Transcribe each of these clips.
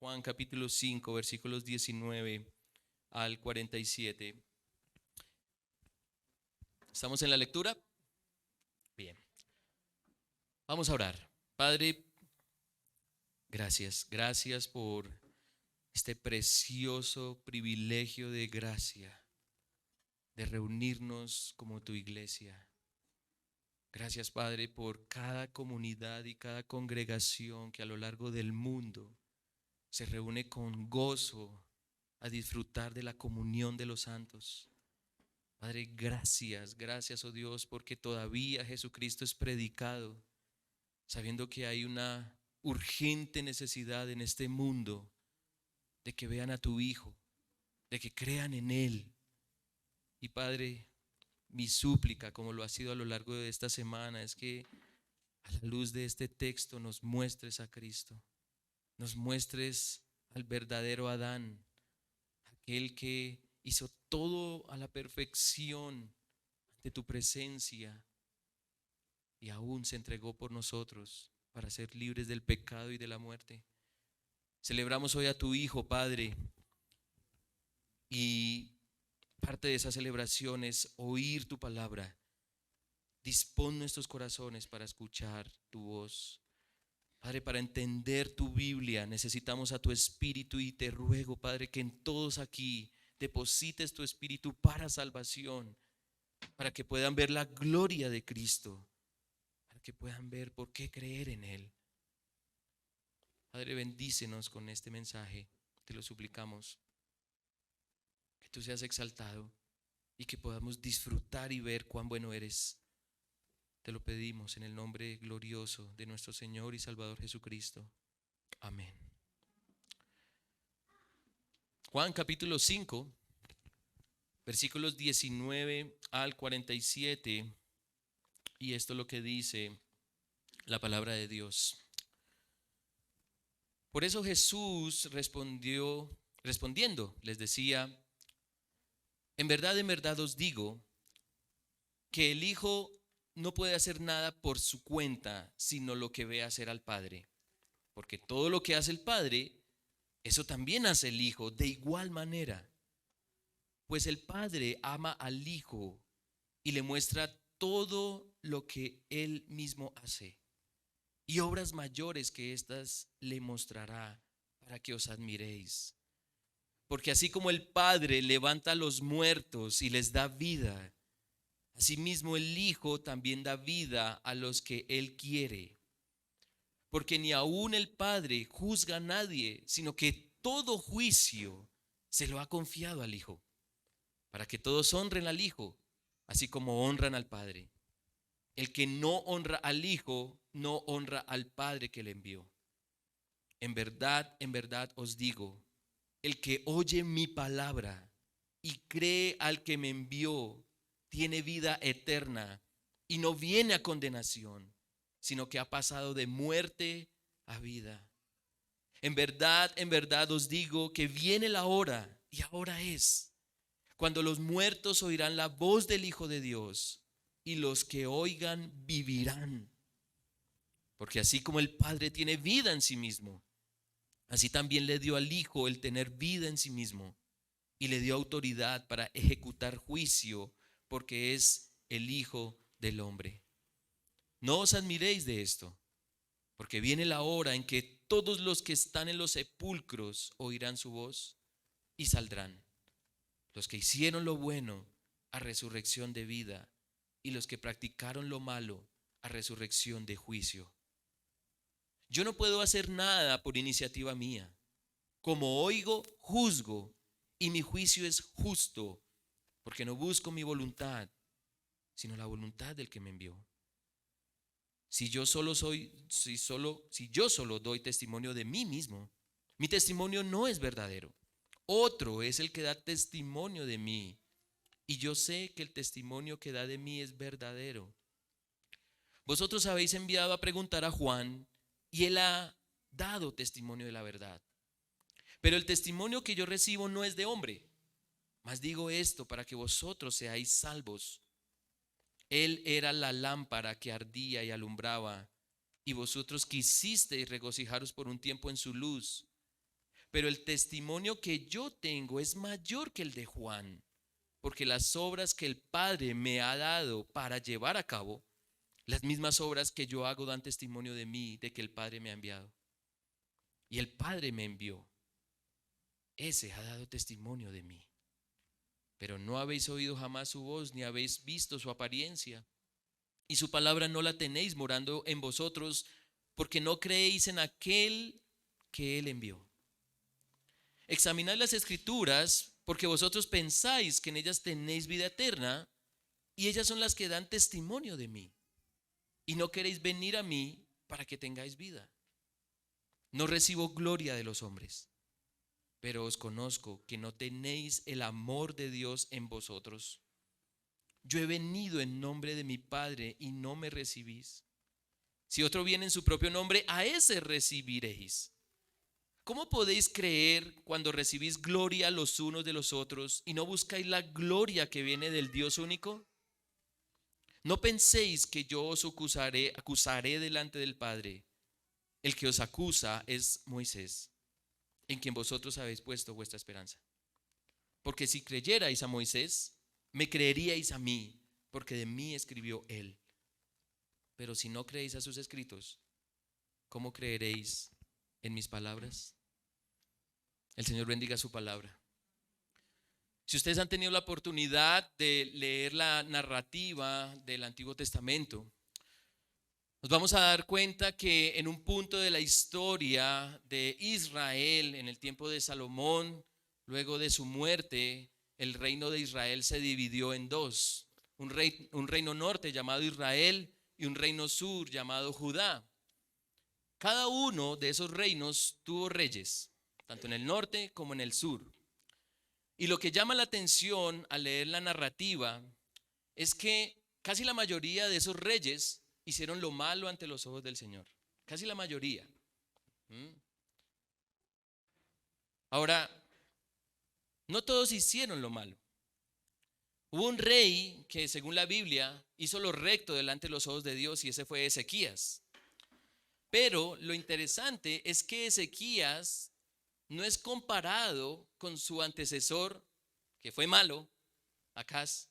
Juan capítulo 5, versículos 19 al 47. ¿Estamos en la lectura? Bien, vamos a orar. Padre, gracias por este precioso privilegio de gracia, de reunirnos como tu iglesia. Gracias, Padre, por cada comunidad y cada congregación que a lo largo del mundo se reúne con gozo a disfrutar de la comunión de los santos. Padre, gracias, oh Dios, porque todavía Jesucristo es predicado, sabiendo que hay una urgente necesidad en este mundo de que vean a tu Hijo, de que crean en Él. Y Padre, mi súplica, como lo ha sido a lo largo de esta semana, es que a la luz de este texto nos muestres a Cristo, nos muestres al verdadero Adán, aquel que hizo todo a la perfección ante tu presencia y aún se entregó por nosotros para ser libres del pecado y de la muerte. Celebramos hoy a tu Hijo, Padre, y parte de esa celebración es oír tu palabra. Dispón nuestros corazones para escuchar tu voz. Padre, para entender tu Biblia necesitamos a tu Espíritu y te ruego, Padre, que en todos aquí deposites tu Espíritu para salvación, para que puedan ver la gloria de Cristo, para que puedan ver por qué creer en Él. Padre, bendícenos con este mensaje, te lo suplicamos, que tú seas exaltado y que podamos disfrutar y ver cuán bueno eres. Te lo pedimos en el nombre glorioso de nuestro Señor y Salvador Jesucristo. Amén. Juan capítulo 5, versículos 19 al 47, y esto es lo que dice la palabra de Dios. Por eso Jesús respondiendo, les decía: en verdad os digo que el Hijo no puede hacer nada por su cuenta, sino lo que ve hacer al Padre. Porque todo lo que hace el Padre, eso también hace el Hijo de igual manera. Pues el Padre ama al Hijo y le muestra todo lo que Él mismo hace. Y obras mayores que éstas le mostrará para que os admiréis. Porque así como el Padre levanta a los muertos y les da vida, asimismo el Hijo también da vida a los que Él quiere. Porque ni aun el Padre juzga a nadie, sino que todo juicio se lo ha confiado al Hijo, para que todos honren al Hijo, así como honran al Padre. El que no honra al Hijo, no honra al Padre que le envió. En verdad os digo, el que oye mi palabra y cree al que me envió, tiene vida eterna y no viene a condenación, sino que ha pasado de muerte a vida. En verdad os digo que viene la hora, y ahora es, cuando los muertos oirán la voz del Hijo de Dios, y los que oigan vivirán. Porque así como el Padre tiene vida en sí mismo, así también le dio al Hijo el tener vida en sí mismo, y le dio autoridad para ejecutar juicio, porque es el Hijo del Hombre. No os admiréis de esto, porque viene la hora en que todos los que están en los sepulcros oirán su voz y saldrán. Los que hicieron lo bueno a resurrección de vida, y los que practicaron lo malo a resurrección de juicio. Yo no puedo hacer nada por iniciativa mía. Como oigo, juzgo, y mi juicio es justo, porque no busco mi voluntad, sino la voluntad del que me envió. Si yo solo doy testimonio de mí mismo, mi testimonio no es verdadero. Otro es el que da testimonio de mí, y yo sé que el testimonio que da de mí es verdadero. Vosotros habéis enviado a preguntar a Juan, y él ha dado testimonio de la verdad. Pero el testimonio que yo recibo no es de hombre, mas digo esto para que vosotros seáis salvos. Él era la lámpara que ardía y alumbraba, y vosotros quisisteis regocijaros por un tiempo en su luz. pero el testimonio que yo tengo es mayor que el de Juan, porque las obras que el Padre me ha dado para llevar a cabo, las mismas obras que yo hago dan testimonio de mí, de que el Padre me ha enviado. Y el Padre me envió. Ese ha dado testimonio de mí. Pero no habéis oído jamás su voz, ni habéis visto su apariencia. Y su palabra no la tenéis morando en vosotros, porque no creéis en aquel que él envió. Examinad las Escrituras, porque vosotros pensáis que en ellas tenéis vida eterna, y ellas son las que dan testimonio de mí. Y no queréis venir a mí para que tengáis vida. No recibo gloria de los hombres, pero os conozco que no tenéis el amor de Dios en vosotros. Yo he venido en nombre de mi Padre y no me recibís. Si otro viene en su propio nombre, a ese recibiréis. ¿Cómo podéis creer cuando recibís gloria los unos de los otros y no buscáis la gloria que viene del Dios único? No penséis que yo os acusaré delante del Padre. El que os acusa es Moisés, en quien vosotros habéis puesto vuestra esperanza. Porque si creyerais a Moisés, me creeríais a mí, porque de mí escribió él. Pero si no creéis a sus escritos, ¿cómo creeréis en mis palabras? El Señor bendiga su palabra. Si ustedes han tenido la oportunidad de leer la narrativa del Antiguo Testamento, nos vamos a dar cuenta que en un punto de la historia de Israel, en el tiempo de Salomón, luego de su muerte, el reino de Israel se dividió en dos. Un reino norte llamado Israel y un reino sur llamado Judá. Cada uno de esos reinos tuvo reyes, tanto en el norte como en el sur. Y lo que llama la atención al leer la narrativa es que casi la mayoría de esos reyes hicieron lo malo ante los ojos del Señor. Casi la mayoría. Ahora, no todos hicieron lo malo. Hubo un rey que, según la Biblia, hizo lo recto delante de los ojos de Dios, y ese fue Ezequías. Pero lo interesante es que Ezequías no es comparado con su antecesor, que fue malo, Acaz,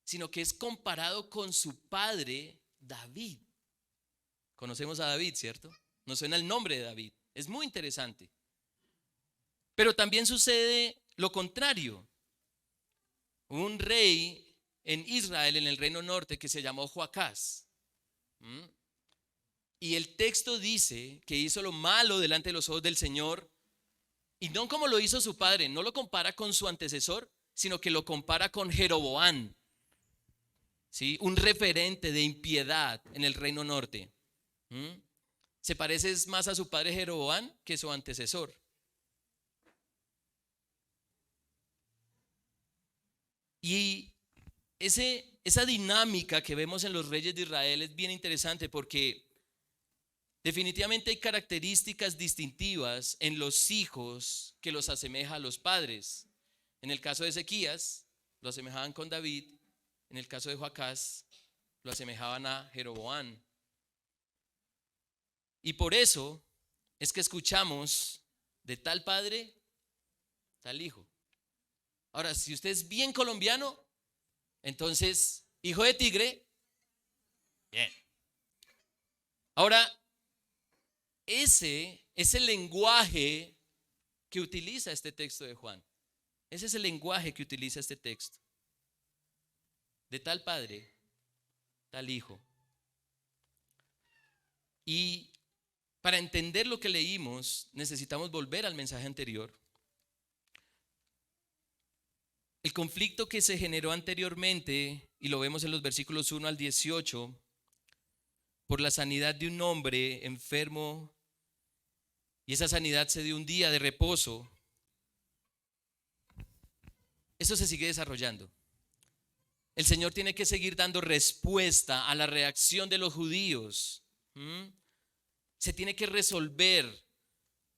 sino que es comparado con su padre David. Conocemos a David, ¿cierto? Nos suena el nombre de David. Es muy interesante. Pero también sucede lo contrario. Hubo un rey en Israel, en el reino norte, que se llamó Joacás. Y el texto dice que hizo lo malo delante de los ojos del Señor. Y no como lo hizo su padre, no lo compara con su antecesor, sino que lo compara con Jeroboam, ¿sí? Un referente de impiedad en el reino norte. Se parece más a su padre Jeroboam que su antecesor. Y esa dinámica que vemos en los reyes de Israel es bien interesante, porque definitivamente hay características distintivas en los hijos que los asemeja a los padres. En el caso de Ezequías, lo asemejaban con David. En el caso de Joacás, lo asemejaban a Jeroboam. Y por eso es que escuchamos de tal padre, tal hijo. Ahora, si usted es bien colombiano, entonces, hijo de tigre, bien. Ahora, ese es el lenguaje que utiliza este texto de Juan. Ese es el lenguaje que utiliza este texto. De tal padre, tal hijo. Y para entender lo que leímos, necesitamos volver al mensaje anterior. El conflicto que se generó anteriormente, y lo vemos en los versículos 1 al 18, por la sanidad de un hombre enfermo, y esa sanidad se dio un día de reposo. Eso se sigue desarrollando. El Señor tiene que seguir dando respuesta a la reacción de los judíos. Se tiene que resolver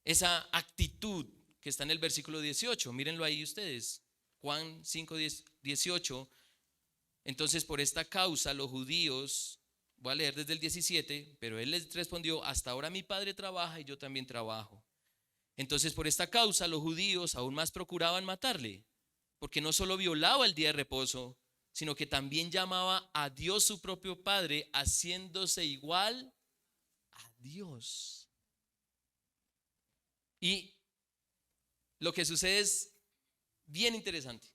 esa actitud que está en el versículo 18. Mírenlo ahí ustedes. Juan 5, 18. Entonces, por esta causa los judíos, voy a leer desde el 17, pero él les respondió: hasta ahora mi padre trabaja y yo también trabajo. Entonces, por esta causa, los judíos aún más procuraban matarle, porque no solo violaba el día de reposo, sino que también llamaba a Dios su propio Padre, haciéndose igual a Dios. Y lo que sucede es bien interesante.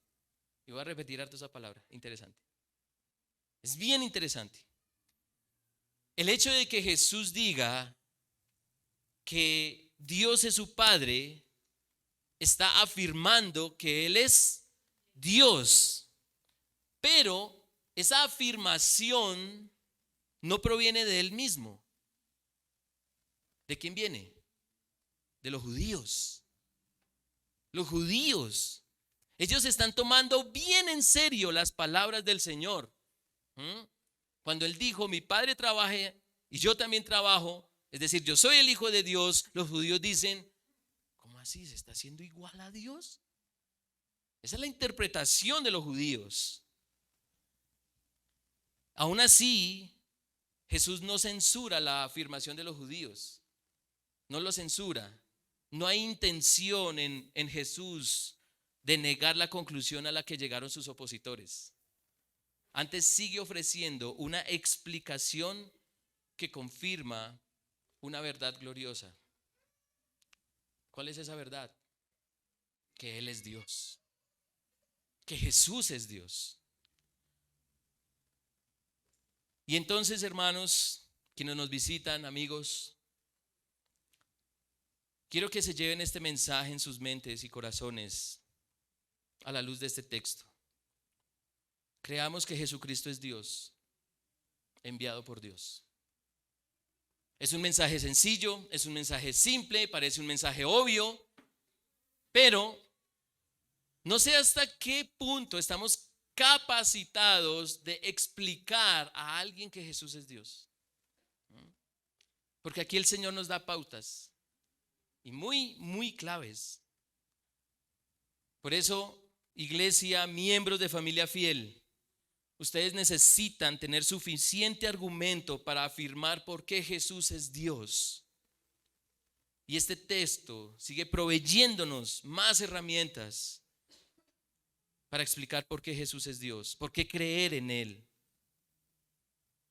Y voy a repetir harto esa palabra, interesante. Es bien interesante. El hecho de que Jesús diga que Dios es su Padre está afirmando que Él es Dios. Pero esa afirmación no proviene de Él mismo. ¿De quién viene? De los judíos. Los judíos. Ellos están tomando bien en serio las palabras del Señor. Cuando Él dijo, mi Padre trabaja y yo también trabajo, es decir, yo soy el Hijo de Dios, los judíos dicen, ¿cómo así? ¿Se está haciendo igual a Dios? Esa es la interpretación de los judíos. Aún así, Jesús no censura la afirmación de los judíos. No lo censura. No hay intención en Jesús de negar la conclusión a la que llegaron sus opositores. Antes sigue ofreciendo una explicación que confirma una verdad gloriosa. ¿Cuál es esa verdad? Que Él es Dios. Que Jesús es Dios. Y entonces, hermanos, quienes nos visitan, amigos, quiero que se lleven este mensaje en sus mentes y corazones a la luz de este texto. Creamos que Jesucristo es Dios, enviado por Dios. Es un mensaje sencillo, es un mensaje simple, parece un mensaje obvio, pero no sé hasta qué punto estamos capacitados de explicar a alguien que Jesús es Dios. Porque aquí el Señor nos da pautas y muy claves. Por eso, iglesia, miembros de Familia Fiel, ustedes necesitan tener suficiente argumento para afirmar por qué Jesús es Dios. Y este texto sigue proveyéndonos más herramientas para explicar por qué Jesús es Dios, por qué creer en Él.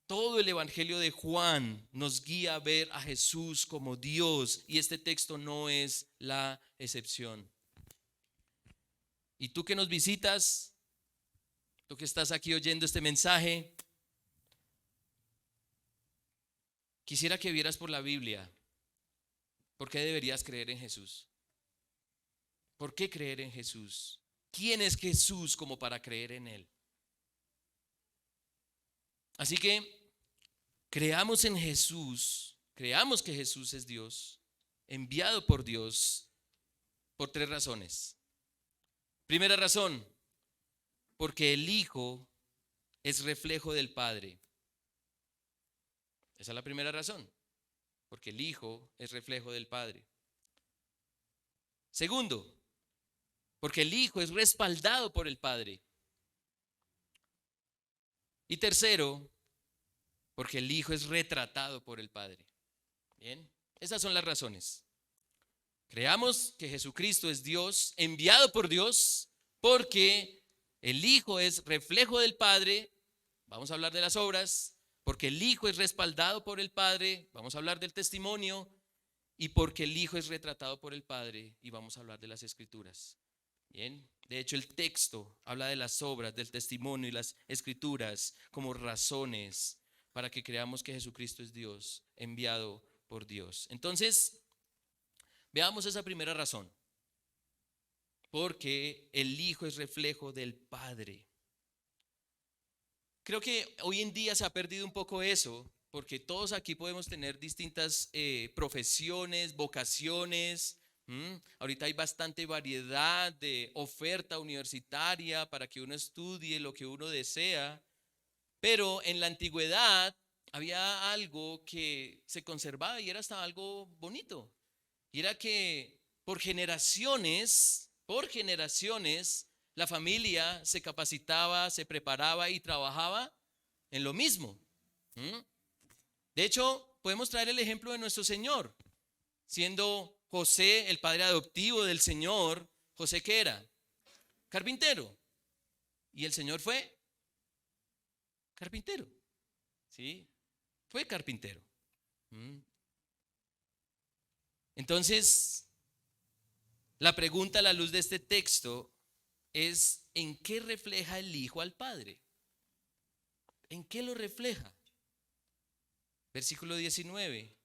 Todo el Evangelio de Juan nos guía a ver a Jesús como Dios y este texto no es la excepción. Y tú que nos visitas, tú que estás aquí oyendo este mensaje, quisiera que vieras por la Biblia por qué deberías creer en Jesús. ¿Por qué creer en Jesús? ¿Quién es Jesús como para creer en Él? Así que creamos en Jesús, creamos que Jesús es Dios, enviado por Dios, por 3 razones. Primera razón, porque el Hijo es reflejo del Padre. Esa es la primera razón, porque el Hijo es reflejo del Padre. Segundo, porque el Hijo es respaldado por el Padre. Y tercero, porque el Hijo es retratado por el Padre. Bien, esas son las razones. Creamos que Jesucristo es Dios, enviado por Dios, porque el Hijo es reflejo del Padre. Vamos a hablar de las obras. Porque el Hijo es respaldado por el Padre. Vamos a hablar del testimonio. Y porque el Hijo es retratado por el Padre. Y vamos a hablar de las Escrituras. Bien, de hecho el texto habla de las obras, del testimonio y las Escrituras como razones para que creamos que Jesucristo es Dios, enviado por Dios. Entonces, veamos esa primera razón. Porque el Hijo es reflejo del Padre. Creo que hoy en día se ha perdido un poco eso, porque todos aquí podemos tener distintas profesiones, vocaciones. Ahorita hay bastante variedad de oferta universitaria para que uno estudie lo que uno desea, pero en la antigüedad había algo que se conservaba y era hasta algo bonito. Y era que por generaciones, la familia se capacitaba, se preparaba y trabajaba en lo mismo. De hecho, podemos traer el ejemplo de nuestro Señor, siendo José, el padre adoptivo del Señor, José, ¿qué era? Carpintero. Y el Señor fue carpintero. ¿Sí? Fue carpintero. Entonces, la pregunta a la luz de este texto es: ¿en qué refleja el Hijo al Padre? ¿En qué lo refleja? Versículo 19.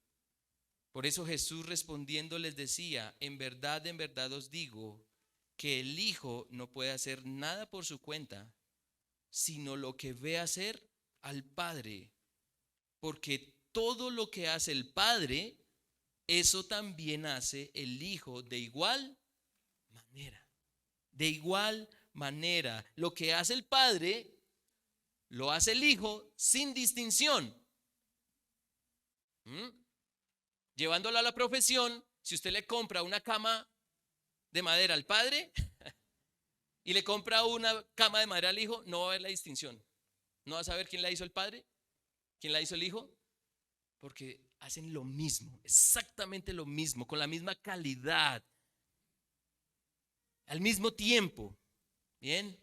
Por eso Jesús respondiendo les decía: en verdad os digo que el Hijo no puede hacer nada por su cuenta, sino lo que ve hacer al Padre, porque todo lo que hace el Padre, eso también hace el Hijo de igual manera. De igual manera, lo que hace el Padre, lo hace el Hijo sin distinción. Llevándolo a la profesión, si usted le compra una cama de madera al Padre y le compra una cama de madera al Hijo, no va a haber la distinción. No va a saber quién la hizo el Padre, quién la hizo el Hijo, porque hacen lo mismo, exactamente lo mismo, con la misma calidad, al mismo tiempo. Bien,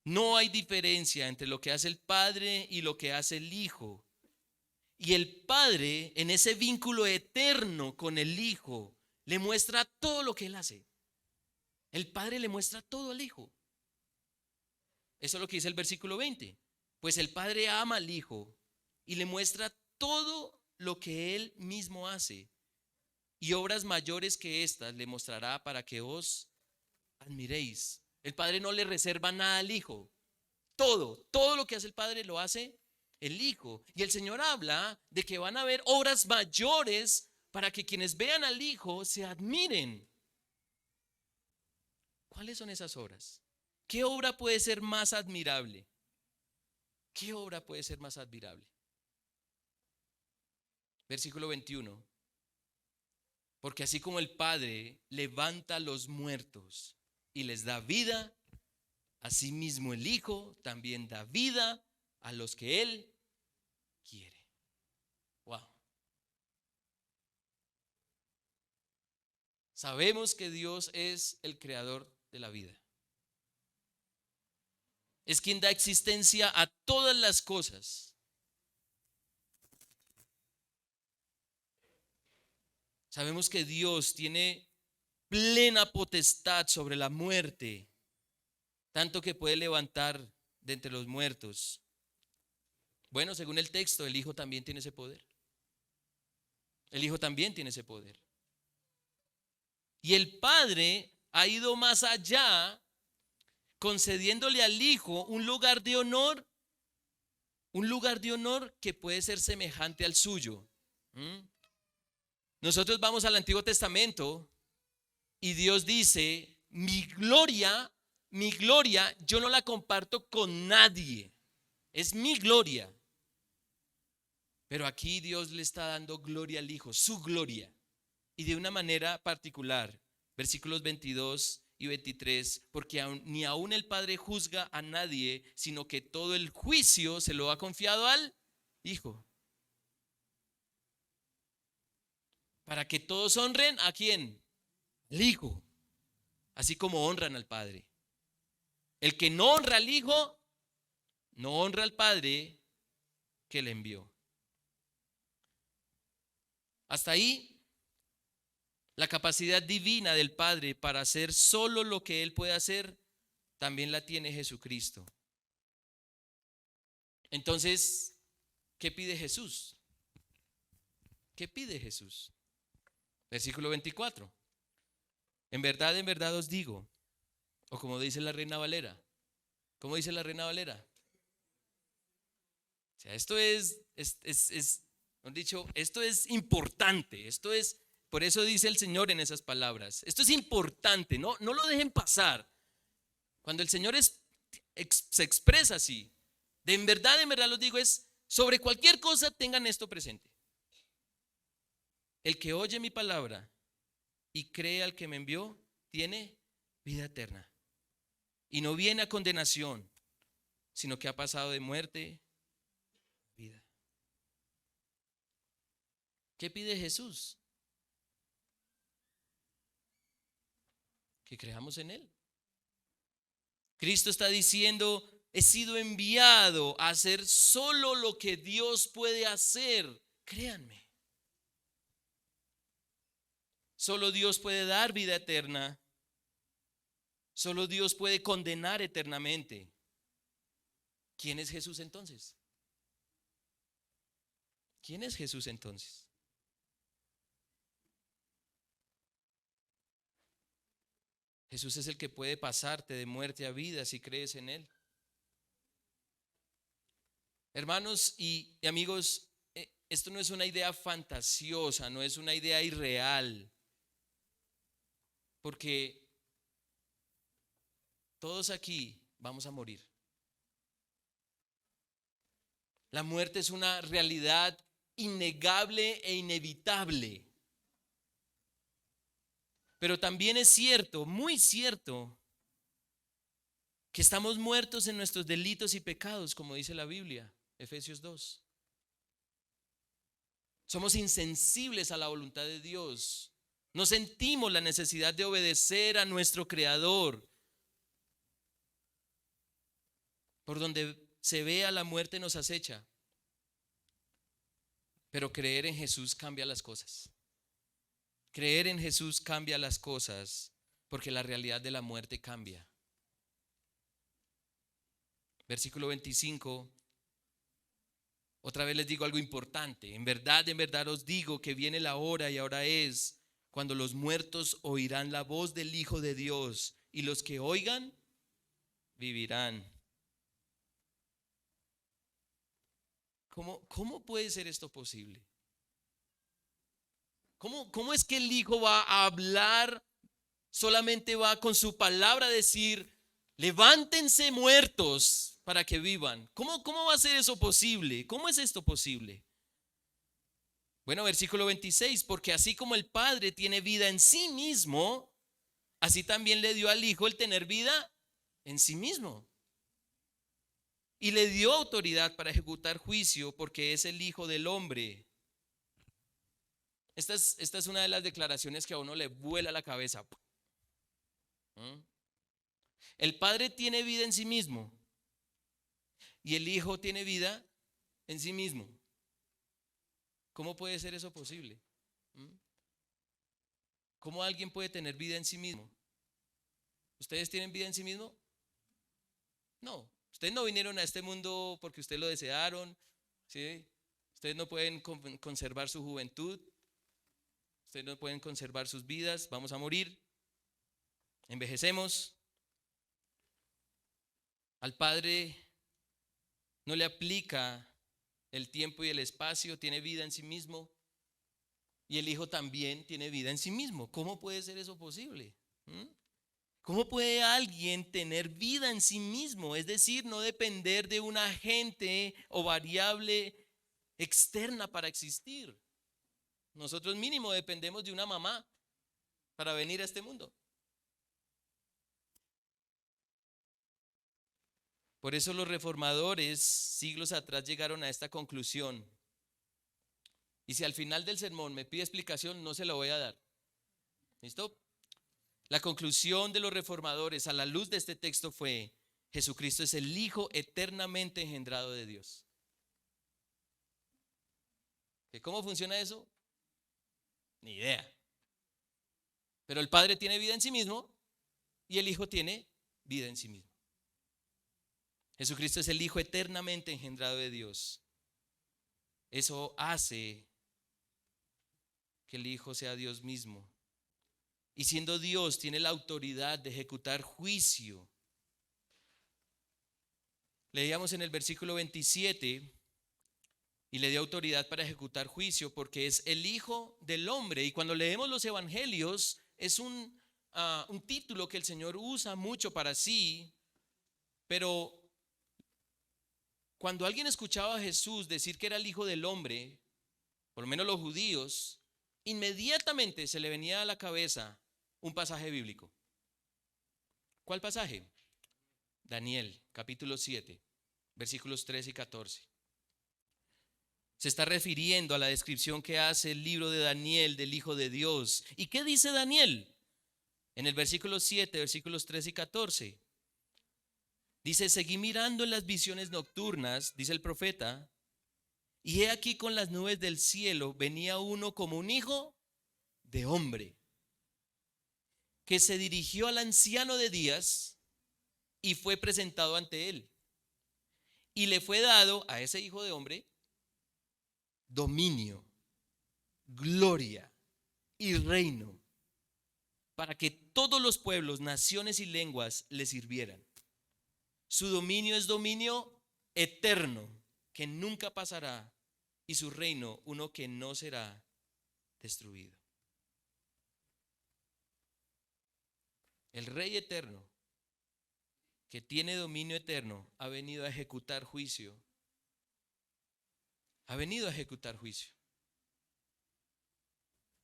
no hay diferencia entre lo que hace el Padre y lo que hace el Hijo. Y el Padre, en ese vínculo eterno con el Hijo, le muestra todo lo que Él hace. El Padre le muestra todo al Hijo. Eso es lo que dice el versículo 20. Pues el Padre ama al Hijo y le muestra todo lo que Él mismo hace. Y obras mayores que estas le mostrará para que os admiréis. El Padre no le reserva nada al Hijo. Todo lo que hace el Padre lo hace el Hijo. Y el Señor habla de que van a haber obras mayores para que quienes vean al Hijo se admiren. ¿Cuáles son esas obras? ¿Qué obra puede ser más admirable? ¿Qué obra puede ser más admirable? Versículo 21. Porque así como el Padre levanta a los muertos y les da vida, asimismo el Hijo también da vida a los que Él quiere. Wow. Sabemos que Dios es el creador de la vida. Es quien da existencia a todas las cosas. Sabemos que Dios tiene plena potestad sobre la muerte, tanto que puede levantar de entre los muertos. Bueno, según el texto, el Hijo también tiene ese poder. El Hijo también tiene ese poder. Y el Padre ha ido más allá, concediéndole al Hijo un lugar de honor que puede ser semejante al suyo. Nosotros vamos al Antiguo Testamento y Dios dice: mi gloria, yo no la comparto con nadie. Es mi gloria. Pero aquí Dios le está dando gloria al Hijo, su gloria. Y de una manera particular. Versículos 22 y 23. Porque ni aún el Padre juzga a nadie, sino que todo el juicio se lo ha confiado al Hijo. Para que todos honren ¿a quién? Al Hijo. Así como honran al Padre. El que no honra al Hijo, no honra al Padre que le envió. Hasta ahí, la capacidad divina del Padre para hacer solo lo que Él puede hacer, también la tiene Jesucristo. Entonces, ¿qué pide Jesús? ¿Qué pide Jesús? Versículo 24. En verdad os digo, o como dice la Reina Valera. ¿Cómo dice la Reina Valera? O sea, esto es dicho, esto es importante, por eso dice el Señor en esas palabras, esto es importante, no lo dejen pasar. Cuando el Señor se expresa así, en verdad los digo, es sobre cualquier cosa tengan esto presente. El que oye mi palabra y cree al que me envió, tiene vida eterna. Y no viene a condenación, sino que ha pasado de muerte a vida. ¿Qué pide Jesús? que creamos en Él. Cristo está diciendo, he sido enviado a hacer solo lo que Dios puede hacer. Créanme. Solo Dios puede dar vida eterna. Solo Dios puede condenar eternamente. ¿Quién es Jesús entonces? ¿Quién es Jesús entonces? Jesús es el que puede pasarte de muerte a vida si crees en Él. Hermanos y amigos, esto no es una idea fantasiosa, no es una idea irreal, porque todos aquí vamos a morir. La muerte es una realidad innegable e inevitable. Pero también es cierto, muy cierto, que estamos muertos en nuestros delitos y pecados, como dice la Biblia, Efesios 2. Somos insensibles a la voluntad de Dios. No sentimos la necesidad de obedecer a nuestro Creador. Por donde se vea la muerte nos acecha. Pero creer en Jesús cambia las cosas. Creer en Jesús cambia las cosas porque la realidad de la muerte cambia. Versículo 25. Otra vez les digo algo importante. En verdad os digo que viene la hora y ahora es cuando los muertos oirán la voz del Hijo de Dios y los que oigan vivirán. ¿Cómo puede ser esto posible? ¿Cómo es que el Hijo va a hablar, solamente va con su palabra a decir, levántense muertos para que vivan? ¿Cómo va a ser eso posible? ¿Cómo es esto posible? Bueno, versículo 26, porque así como el Padre tiene vida en sí mismo, así también le dio al Hijo el tener vida en sí mismo. Y le dio autoridad para ejecutar juicio porque es el Hijo del Hombre. Esta es una de las declaraciones que a uno le vuela la cabeza. El Padre tiene vida en sí mismo y el Hijo tiene vida en sí mismo. ¿Cómo puede ser eso posible? ¿Cómo alguien puede tener vida en sí mismo? ¿Ustedes tienen vida en sí mismo? No. Ustedes no vinieron a este mundo porque ustedes lo desearon, ¿sí? Ustedes no pueden conservar su juventud. Ustedes no pueden conservar sus vidas. Vamos a morir. Envejecemos. Al Padre no le aplica el tiempo y el espacio. Tiene vida en sí mismo. Y el Hijo también tiene vida en sí mismo. ¿Cómo puede ser eso posible? ¿Cómo puede alguien tener vida en sí mismo? Es decir, no depender de un agente o variable externa para existir. Nosotros mínimo dependemos de una mamá para venir a este mundo. Por eso los reformadores siglos atrás llegaron a esta conclusión. Y si al final del sermón me pide explicación, no se la voy a dar. ¿Listo? La conclusión de los reformadores a la luz de este texto fue: Jesucristo es el Hijo eternamente engendrado de Dios. ¿Cómo funciona eso? Ni idea. Pero el Padre tiene vida en sí mismo y el Hijo tiene vida en sí mismo. Jesucristo es el Hijo eternamente engendrado de Dios. Eso hace que el Hijo sea Dios mismo. Y siendo Dios, tiene la autoridad de ejecutar juicio. Leíamos en el versículo 27, y le dio autoridad para ejecutar juicio porque es el Hijo del Hombre. Y cuando leemos los evangelios, es un título que el Señor usa mucho para sí, pero cuando alguien escuchaba a Jesús decir que era el Hijo del Hombre, por lo menos los judíos, inmediatamente se le venía a la cabeza un pasaje bíblico. ¿Cuál pasaje? Daniel, capítulo 7, versículos 13 y 14. Se está refiriendo a la descripción que hace el libro de Daniel del Hijo de Dios. ¿Y qué dice Daniel? En el versículo 7, versículos 13 y 14, dice: seguí mirando en las visiones nocturnas, dice el profeta, y he aquí con las nubes del cielo venía uno como un hijo de hombre, que se dirigió al anciano de días y fue presentado ante él. Y le fue dado a ese hijo de hombre dominio, gloria y reino, para que todos los pueblos, naciones y lenguas le sirvieran. Su dominio es dominio eterno, que nunca pasará, y su reino uno que no será destruido. El Rey eterno, que tiene dominio eterno, ha venido a ejecutar juicio. Ha venido a ejecutar juicio.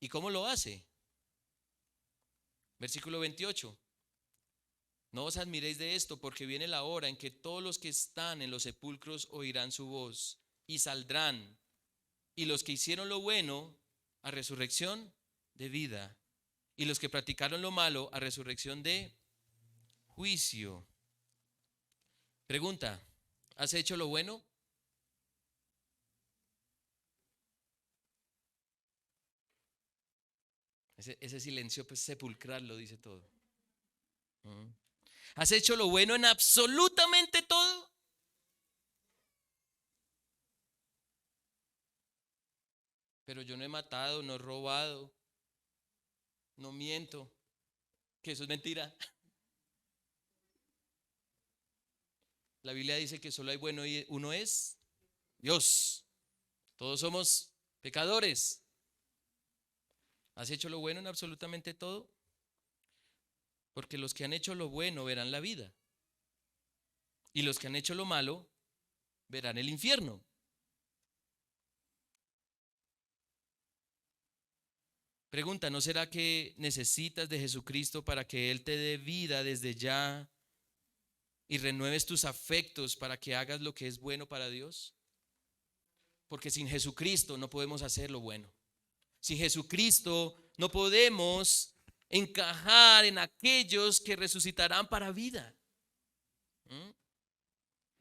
¿Y cómo lo hace? Versículo 28. No os admiréis de esto, porque viene la hora en que todos los que están en los sepulcros oirán su voz y saldrán, y los que hicieron lo bueno a resurrección de vida, y los que practicaron lo malo a resurrección de juicio. Pregunta: ¿has hecho lo bueno? Ese silencio pues sepulcral lo dice todo. ¿Has hecho lo bueno en absolutamente todo? Pero yo no he matado, no he robado, no miento, que eso es mentira. La Biblia dice que solo hay bueno y uno es Dios. Todos somos pecadores. ¿Has hecho lo bueno en absolutamente todo? Porque los que han hecho lo bueno verán la vida, y los que han hecho lo malo verán el infierno. Pregunta: ¿no será que necesitas de Jesucristo para que Él te dé vida desde ya y renueves tus afectos para que hagas lo que es bueno para Dios? Porque sin Jesucristo no podemos hacer lo bueno. Sin Jesucristo no podemos encajar en aquellos que resucitarán para vida.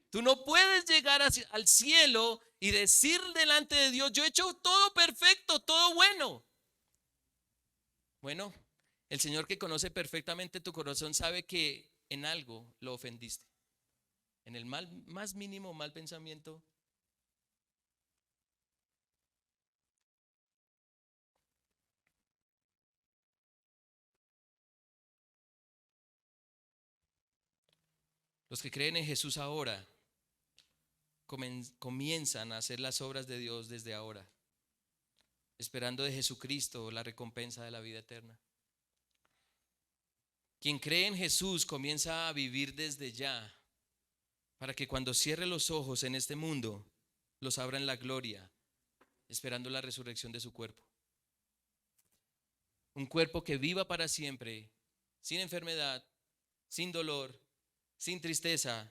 Tú no puedes llegar al cielo y decir delante de Dios: yo he hecho todo perfecto, todo bueno. Bueno, el Señor, que conoce perfectamente tu corazón, sabe que en algo lo ofendiste. En el más mínimo mal pensamiento. Los que creen en Jesús ahora comienzan a hacer las obras de Dios desde ahora, esperando de Jesucristo la recompensa de la vida eterna. Quien cree en Jesús comienza a vivir desde ya, para que cuando cierre los ojos en este mundo, los abra en la gloria, esperando la resurrección de su cuerpo. Un cuerpo que viva para siempre, sin enfermedad, sin dolor, sin tristeza,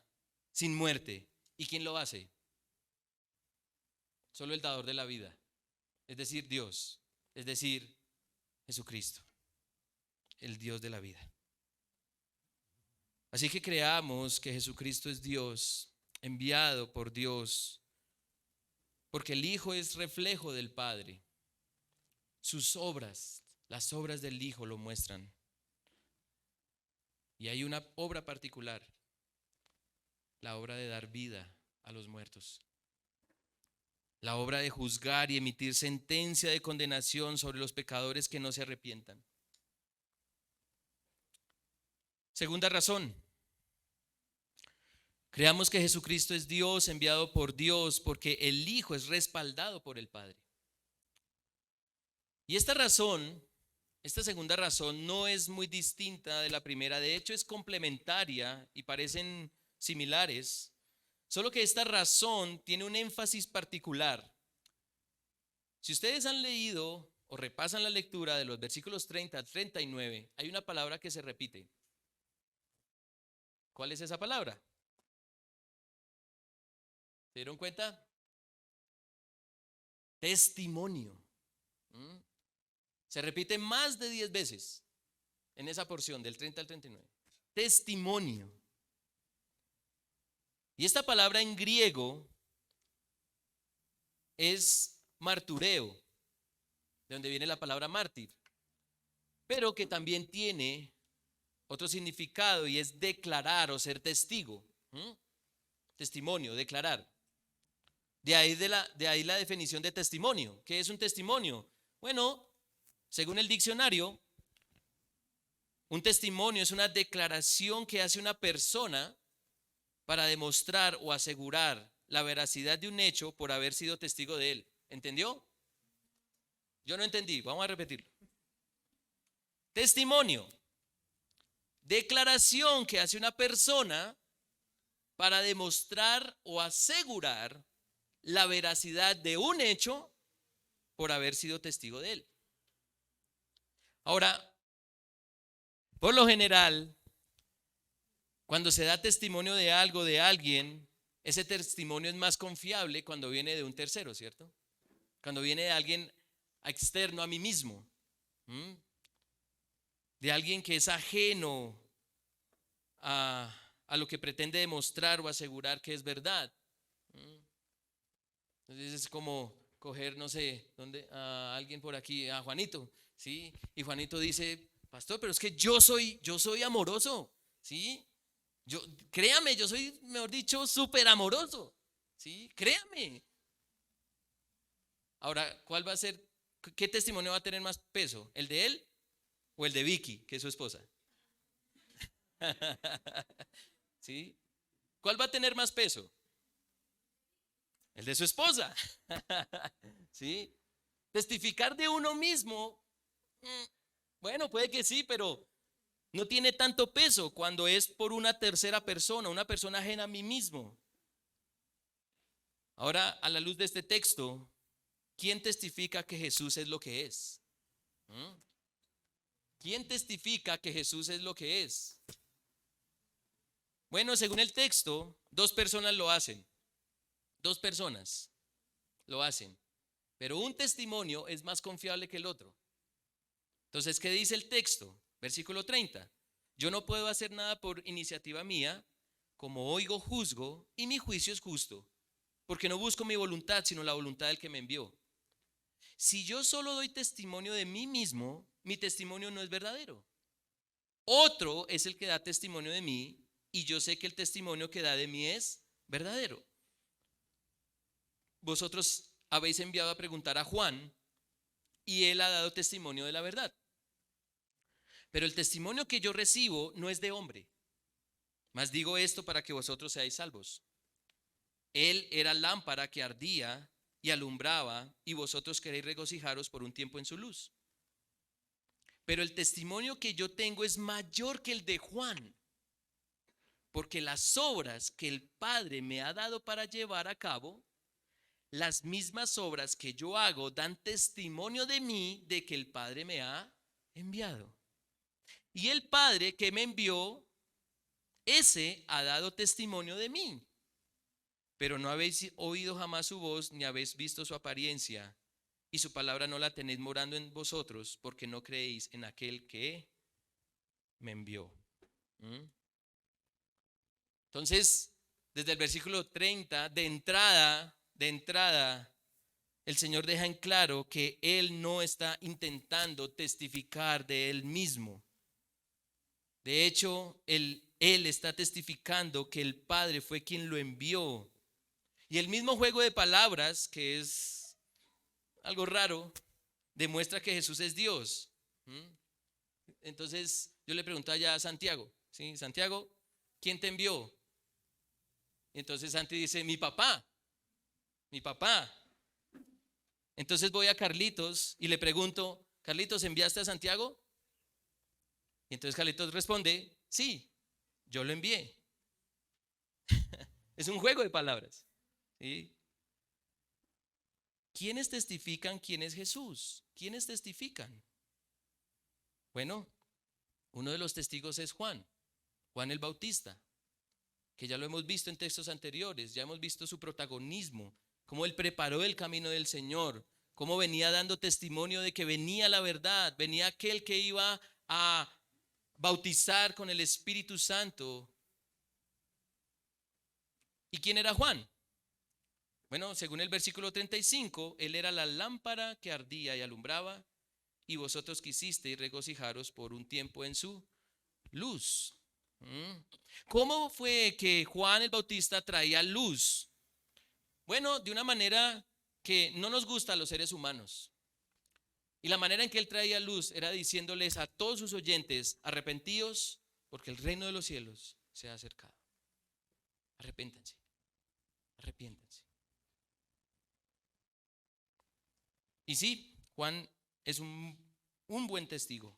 sin muerte. ¿Y quién lo hace? Solo el dador de la vida, es decir, Dios, es decir, Jesucristo, el Dios de la vida. Así que creamos que Jesucristo es Dios, enviado por Dios, porque el Hijo es reflejo del Padre. Sus obras, las obras del Hijo lo muestran. Y hay una obra particular, la obra de dar vida a los muertos. La obra de juzgar y emitir sentencia de condenación sobre los pecadores que no se arrepientan. Segunda razón: creamos que Jesucristo es Dios, enviado por Dios, porque el Hijo es respaldado por el Padre. Y esta segunda razón, no es muy distinta de la primera. De hecho, es complementaria y parecen similares, solo que esta razón tiene un énfasis particular. Si ustedes han leído o repasan la lectura de los versículos 30 a 39, hay una palabra que se repite. ¿Cuál es esa palabra? ¿Se dieron cuenta? Testimonio. Se repite más de 10 veces en esa porción del 30 al 39. Testimonio. Y esta palabra en griego es martureo, de donde viene la palabra mártir, pero que también tiene otro significado y es declarar o ser testigo. Testimonio, declarar. De ahí la definición de testimonio. ¿Qué es un testimonio? Bueno, según el diccionario, un testimonio es una declaración que hace una persona para demostrar o asegurar la veracidad de un hecho por haber sido testigo de él. ¿Entendió? Yo no entendí, vamos a repetirlo. Testimonio, declaración que hace una persona para demostrar o asegurar la veracidad de un hecho por haber sido testigo de él. Ahora, por lo general, cuando se da testimonio de algo, de alguien, ese testimonio es más confiable cuando viene de un tercero, ¿cierto? Cuando viene de alguien externo a mí mismo, de alguien que es ajeno a lo que pretende demostrar o asegurar que es verdad. Entonces es como coger, no sé, a alguien por aquí, a Juanito, ¿sí? Y Juanito dice, pastor, pero es que yo soy amoroso, ¿sí? Créame, yo soy, mejor dicho, súper amoroso, ¿sí? Créame. Ahora, ¿cuál va a ser, qué testimonio va a tener más peso? ¿El de él o el de Vicky, que es su esposa? ¿Sí? ¿Cuál va a tener más peso? El de su esposa. ¿Sí? Testificar de uno mismo, bueno, puede que sí, pero no tiene tanto peso cuando es por una tercera persona, una persona ajena a mí mismo. Ahora, a la luz de este texto, ¿quién testifica que Jesús es lo que es? ¿Quién testifica que Jesús es lo que es? Bueno, según el texto, dos personas lo hacen. Dos personas lo hacen. Pero un testimonio es más confiable que el otro. Entonces, ¿qué dice el texto? Versículo 30. Yo no puedo hacer nada por iniciativa mía, como oigo, juzgo, y mi juicio es justo, porque no busco mi voluntad, sino la voluntad del que me envió. Si yo solo doy testimonio de mí mismo, mi testimonio no es verdadero. Otro es el que da testimonio de mí, y yo sé que el testimonio que da de mí es verdadero. Vosotros habéis enviado a preguntar a Juan, y él ha dado testimonio de la verdad. Pero el testimonio que yo recibo no es de hombre, mas digo esto para que vosotros seáis salvos. Él era lámpara que ardía y alumbraba, y vosotros queréis regocijaros por un tiempo en su luz. Pero el testimonio que yo tengo es mayor que el de Juan, porque las obras que el Padre me ha dado para llevar a cabo, las mismas obras que yo hago dan testimonio de mí, de que el Padre me ha enviado. Y el Padre que me envió, ese ha dado testimonio de mí. Pero no habéis oído jamás su voz, ni habéis visto su apariencia, y su palabra no la tenéis morando en vosotros, porque no creéis en aquel que me envió. Entonces, desde el versículo 30, de entrada, el Señor deja en claro que Él no está intentando testificar de Él mismo. De hecho, Él está testificando que el Padre fue quien lo envió. Y el mismo juego de palabras, que es algo raro, demuestra que Jesús es Dios. Entonces, yo le pregunto allá a Santiago, ¿sí? Santiago, ¿quién te envió? Entonces Santi dice, mi papá. Entonces voy a Carlitos y le pregunto, Carlitos, ¿enviaste a Santiago? Y entonces Carlitos responde, sí, yo lo envié. Es un juego de palabras, ¿sí? ¿Quiénes testifican quién es Jesús? ¿Quiénes testifican? Bueno, uno de los testigos es Juan el Bautista, que ya lo hemos visto en textos anteriores, ya hemos visto su protagonismo, cómo él preparó el camino del Señor, cómo venía dando testimonio de que venía la verdad, venía aquel que iba a bautizar con el Espíritu Santo. ¿Y quién era Juan? Bueno, según el versículo 35, él era la lámpara que ardía y alumbraba, y vosotros quisisteis regocijaros por un tiempo en su luz. ¿Cómo fue que Juan el Bautista traía luz? Bueno, de una manera que no nos gusta a los seres humanos. Y la manera en que él traía luz era diciéndoles a todos sus oyentes: arrepentíos, porque el reino de los cielos se ha acercado. Arrepéntanse, arrepiéntanse. Y sí, Juan es un buen testigo.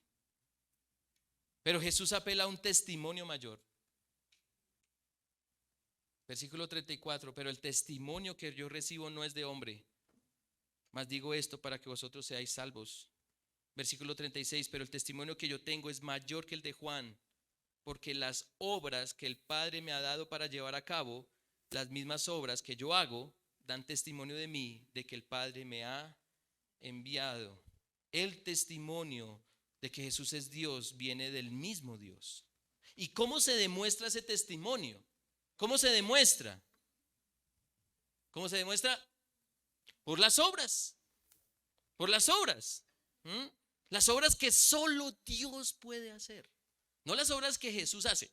Pero Jesús apela a un testimonio mayor. Versículo 34, pero el testimonio que yo recibo no es de hombre, mas digo esto para que vosotros seáis salvos. Versículo 36, pero el testimonio que yo tengo es mayor que el de Juan, porque las obras que el Padre me ha dado para llevar a cabo, las mismas obras que yo hago, dan testimonio de mí, de que el Padre me ha enviado. El testimonio de que Jesús es Dios viene del mismo Dios. ¿Y cómo se demuestra ese testimonio? ¿Cómo se demuestra? ¿Cómo se demuestra? Por las obras. Por las obras. Las obras que solo Dios puede hacer. No las obras que Jesús hace,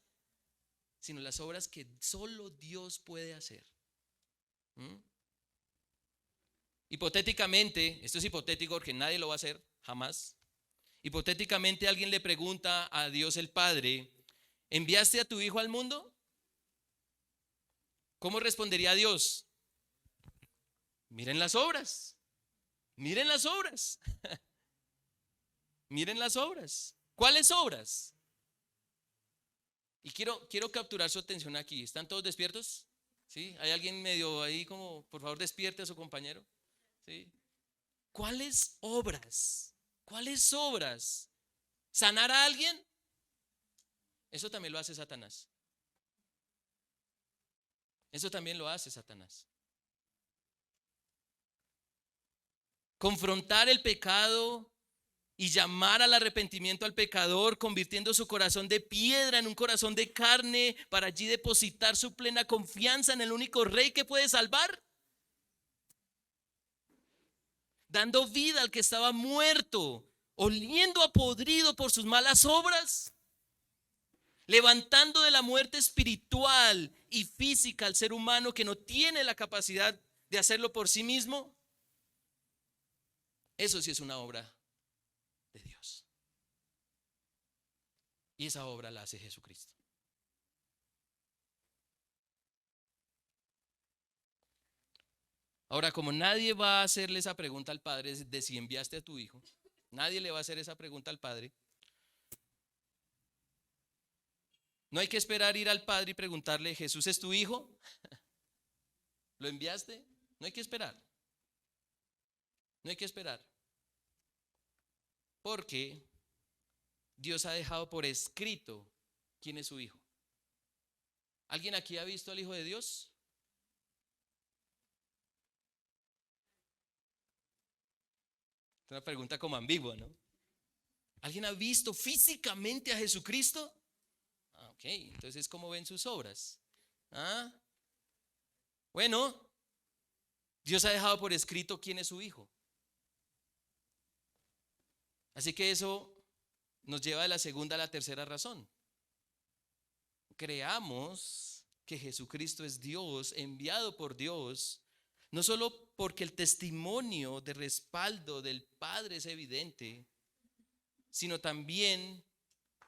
sino las obras que solo Dios puede hacer. Hipotéticamente, esto es hipotético porque nadie lo va a hacer, jamás. Hipotéticamente alguien le pregunta a Dios el Padre: ¿enviaste a tu hijo al mundo? ¿Cómo respondería Dios? Miren las obras. Miren las obras. Miren las obras. ¿Cuáles obras? Y quiero capturar su atención aquí. ¿Están todos despiertos? ¿Sí? ¿Hay alguien medio ahí como, por favor, despierte a su compañero? ¿Sí? ¿Cuáles obras? ¿Cuáles obras? ¿Sanar a alguien? Eso también lo hace Satanás. Eso también lo hace Satanás. Confrontar el pecado y llamar al arrepentimiento al pecador, convirtiendo su corazón de piedra en un corazón de carne, para allí depositar su plena confianza en el único Rey que puede salvar. Dando vida al que estaba muerto, oliendo a podrido por sus malas obras, levantando de la muerte espiritual y física al ser humano que no tiene la capacidad de hacerlo por sí mismo. Eso sí es una obra de Dios. Y esa obra la hace Jesucristo. Ahora, como nadie va a hacerle esa pregunta al Padre de si enviaste a tu hijo, nadie le va a hacer esa pregunta al Padre. No hay que esperar ir al Padre y preguntarle: ¿Jesús es tu hijo? ¿Lo enviaste? No hay que esperar. No hay que esperar. Porque Dios ha dejado por escrito quién es su hijo. ¿Alguien aquí ha visto al Hijo de Dios? Es una pregunta como ambigua, ¿no? ¿Alguien ha visto físicamente a Jesucristo? Ok, entonces ¿cómo ven sus obras? Bueno, Dios ha dejado por escrito quién es su hijo. Así que eso nos lleva de la segunda a la tercera razón. Creamos que Jesucristo es Dios, enviado por Dios, no solo porque el testimonio de respaldo del Padre es evidente, sino también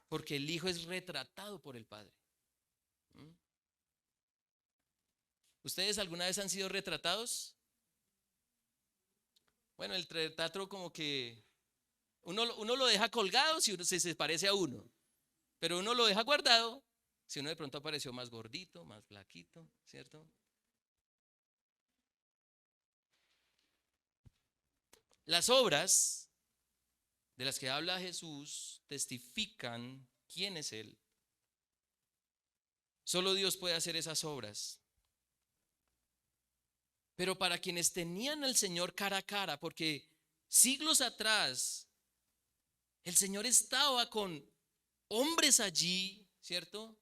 porque el Hijo es retratado por el Padre. ¿Ustedes alguna vez han sido retratados? Bueno, el retrato como que uno lo deja colgado si uno se parece a uno, pero uno lo deja guardado si uno de pronto apareció más gordito, más flaquito, ¿cierto? Las obras de las que habla Jesús testifican quién es Él. Solo Dios puede hacer esas obras. Pero para quienes tenían al Señor cara a cara, porque siglos atrás el Señor estaba con hombres allí, ¿cierto?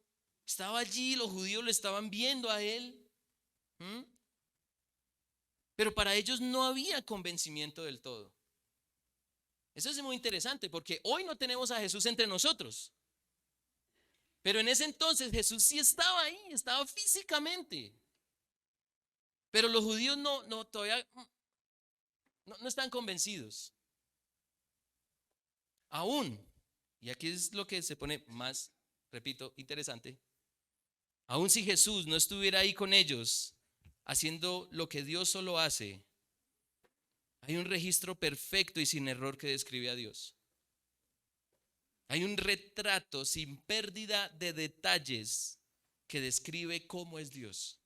Estaba allí, los judíos lo estaban viendo a él. ¿Mm? Pero para ellos no había convencimiento del todo. Eso es muy interesante porque hoy no tenemos a Jesús entre nosotros. Pero en ese entonces Jesús sí estaba ahí, estaba físicamente. Pero los judíos todavía no están convencidos. Aún, y aquí es lo que se pone más, repito, interesante. Aún si Jesús no estuviera ahí con ellos, haciendo lo que Dios solo hace, hay un registro perfecto y sin error que describe a Dios. Hay un retrato sin pérdida de detalles que describe cómo es Dios.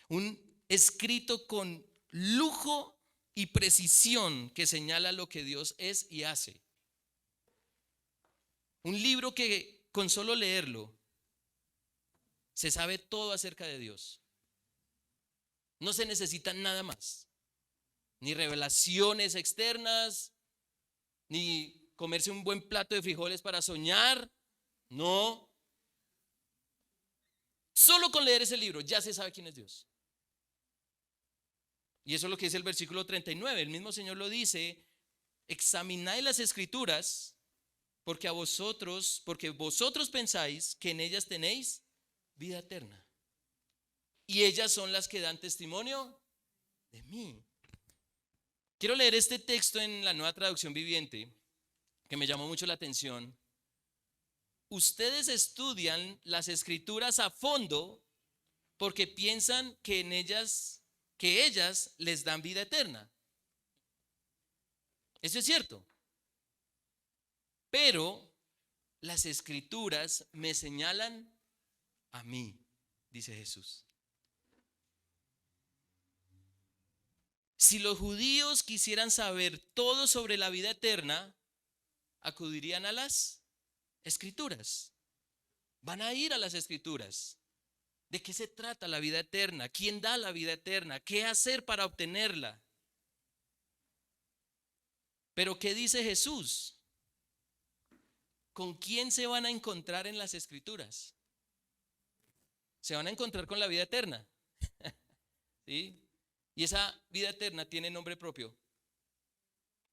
Un escrito con lujo y precisión que señala lo que Dios es y hace. Un libro que con solo leerlo se sabe todo acerca de Dios. No se necesita nada más. Ni revelaciones externas, ni comerse un buen plato de frijoles para soñar. No. Solo con leer ese libro ya se sabe quién es Dios. Y eso es lo que dice el versículo 39. El mismo Señor lo dice: examinad las escrituras porque vosotros pensáis que en ellas tenéis vida eterna. Y ellas son las que dan testimonio de mí. Quiero leer este texto en la Nueva Traducción Viviente, que me llamó mucho la atención. Ustedes estudian las escrituras a fondo porque piensan que ellas les dan vida eterna. Eso es cierto. Pero las escrituras me señalan a mí, dice Jesús. Si los judíos quisieran saber todo sobre la vida eterna, acudirían a las escrituras. Van a ir a las escrituras. ¿De qué se trata la vida eterna? ¿Quién da la vida eterna? ¿Qué hacer para obtenerla? Pero ¿qué dice Jesús? ¿Con quién se van a encontrar en las escrituras? Se van a encontrar con la vida eterna. ¿Sí? Y esa vida eterna tiene nombre propio.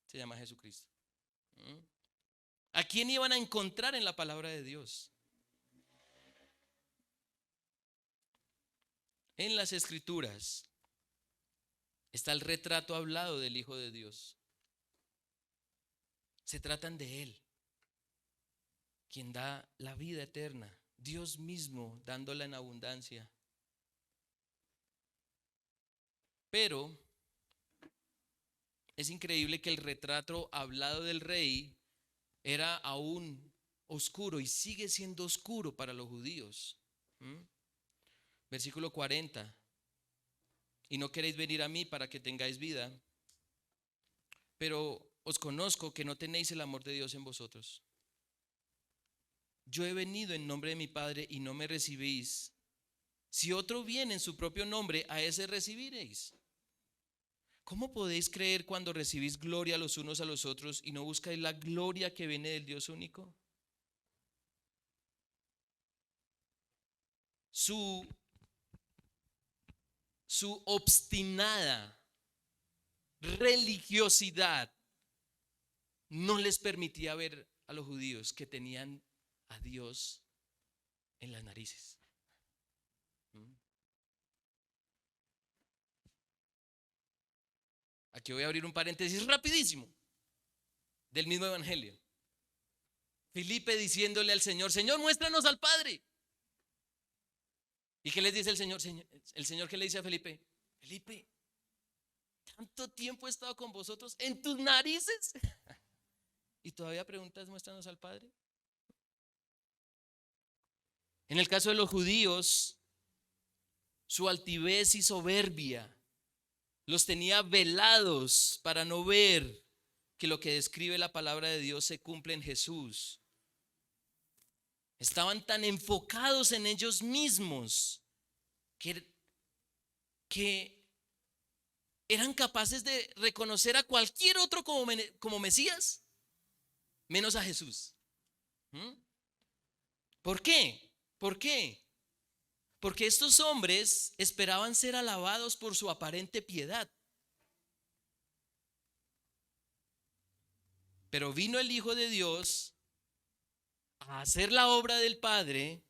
Se llama Jesucristo. ¿A quién iban a encontrar en la palabra de Dios? En las escrituras está el retrato hablado del Hijo de Dios. Se tratan de Él, quien da la vida eterna, Dios mismo dándola en abundancia. Pero es increíble que el retrato hablado del rey era aún oscuro y sigue siendo oscuro para los judíos. Versículo 40. Y no queréis venir a mí para que tengáis vida, pero os conozco que no tenéis el amor de Dios en vosotros. Yo he venido en nombre de mi Padre y no me recibís. Si otro viene en su propio nombre, a ese recibiréis. ¿Cómo podéis creer cuando recibís gloria los unos a los otros y no buscáis la gloria que viene del Dios único? Su obstinada religiosidad no les permitía ver a los judíos que tenían a Dios en las narices. Aquí voy a abrir un paréntesis rapidísimo del mismo evangelio. Felipe diciéndole al Señor: Señor, muéstranos al Padre. ¿Y qué les dice el Señor? El Señor, ¿qué le dice a Felipe? Felipe, tanto tiempo he estado con vosotros en tus narices y todavía preguntas: muéstranos al Padre. En el caso de los judíos, su altivez y soberbia los tenía velados para no ver que lo que describe la palabra de Dios se cumple en Jesús. Estaban tan enfocados en ellos mismos que eran capaces de reconocer a cualquier otro como Mesías, menos a Jesús. ¿Mm? ¿Por qué? ¿Por qué? Porque estos hombres esperaban ser alabados por su aparente piedad. Pero vino el Hijo de Dios a hacer la obra del Padre,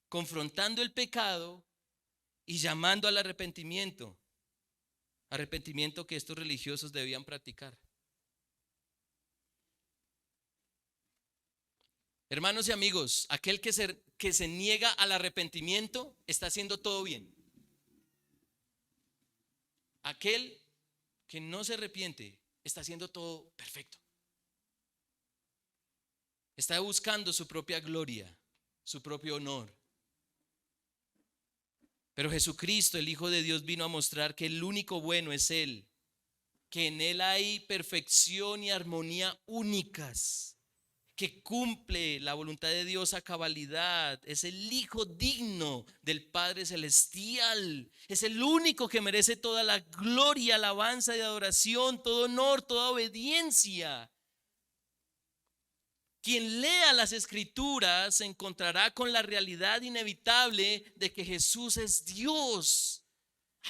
confrontando el pecado y llamando al arrepentimiento. Arrepentimiento que estos religiosos debían practicar. Hermanos y amigos, aquel que se niega al arrepentimiento está haciendo todo bien. Aquel que no se arrepiente está haciendo todo perfecto. Está buscando su propia gloria, su propio honor. Pero Jesucristo, el Hijo de Dios, vino a mostrar que el único bueno es Él, que en Él hay perfección y armonía únicas, que cumple la voluntad de Dios a cabalidad, es el Hijo digno del Padre Celestial, es el único que merece toda la gloria, alabanza y adoración, todo honor, toda obediencia. Quien lea las Escrituras se encontrará con la realidad inevitable de que Jesús es Dios.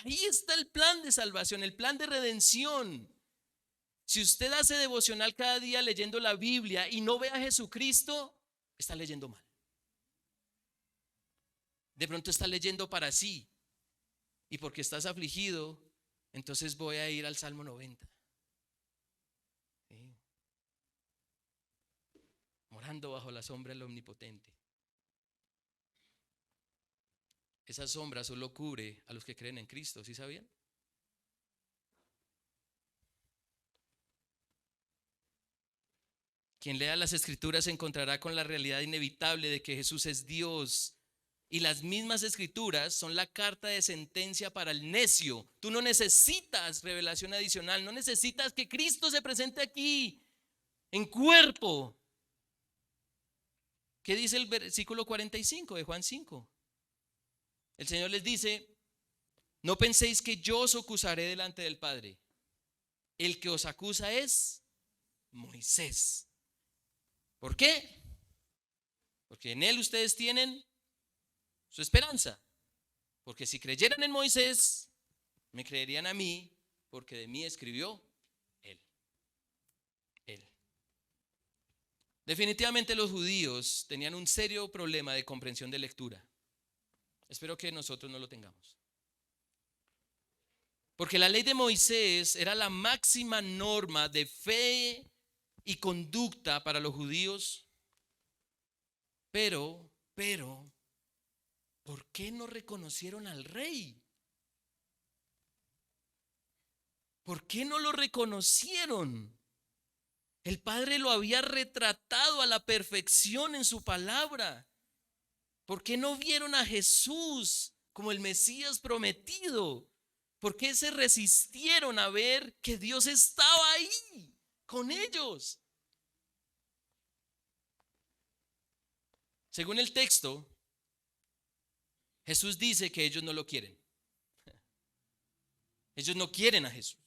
Ahí está el plan de salvación, el plan de redención. Si usted hace devocional cada día leyendo la Biblia y no ve a Jesucristo, está leyendo mal. De pronto está leyendo para sí. Y porque estás afligido, entonces voy a ir al Salmo 90. ¿Sí? Morando bajo la sombra del Omnipotente. Esa sombra solo cubre a los que creen en Cristo, ¿sí sabían? Quien lea las Escrituras se encontrará con la realidad inevitable de que Jesús es Dios. Y las mismas Escrituras son la carta de sentencia para el necio. Tú no necesitas revelación adicional, no necesitas que Cristo se presente aquí en cuerpo. ¿Qué dice el versículo 45 de Juan 5? El Señor les dice: no penséis que yo os acusaré delante del Padre. El que os acusa es Moisés. ¿Por qué? Porque en él ustedes tienen su esperanza. Porque si creyeran en Moisés, me creerían a mí, porque de mí escribió él. Definitivamente los judíos tenían un serio problema de comprensión de lectura. Espero que nosotros no lo tengamos. Porque la ley de Moisés era la máxima norma de fe y conducta para los judíos. Pero, ¿por qué no reconocieron al rey? ¿Por qué no lo reconocieron? El Padre lo había retratado a la perfección en su palabra. ¿Por qué no vieron a Jesús como el Mesías prometido? ¿Por qué se resistieron a ver que Dios estaba ahí con ellos? Según el texto, Jesús dice que ellos no lo quieren. Ellos no quieren a Jesús.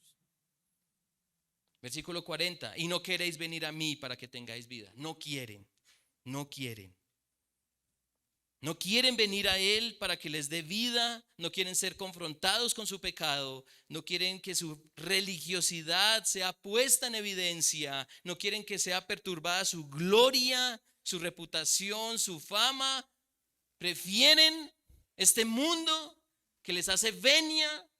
Versículo 40, y no queréis venir a mí para que tengáis vida. No quieren. No quieren venir a Él para que les dé vida, no quieren ser confrontados con su pecado, no quieren que su religiosidad sea puesta en evidencia, no quieren que sea perturbada su gloria, su reputación, su fama. Prefieren este mundo que les hace venia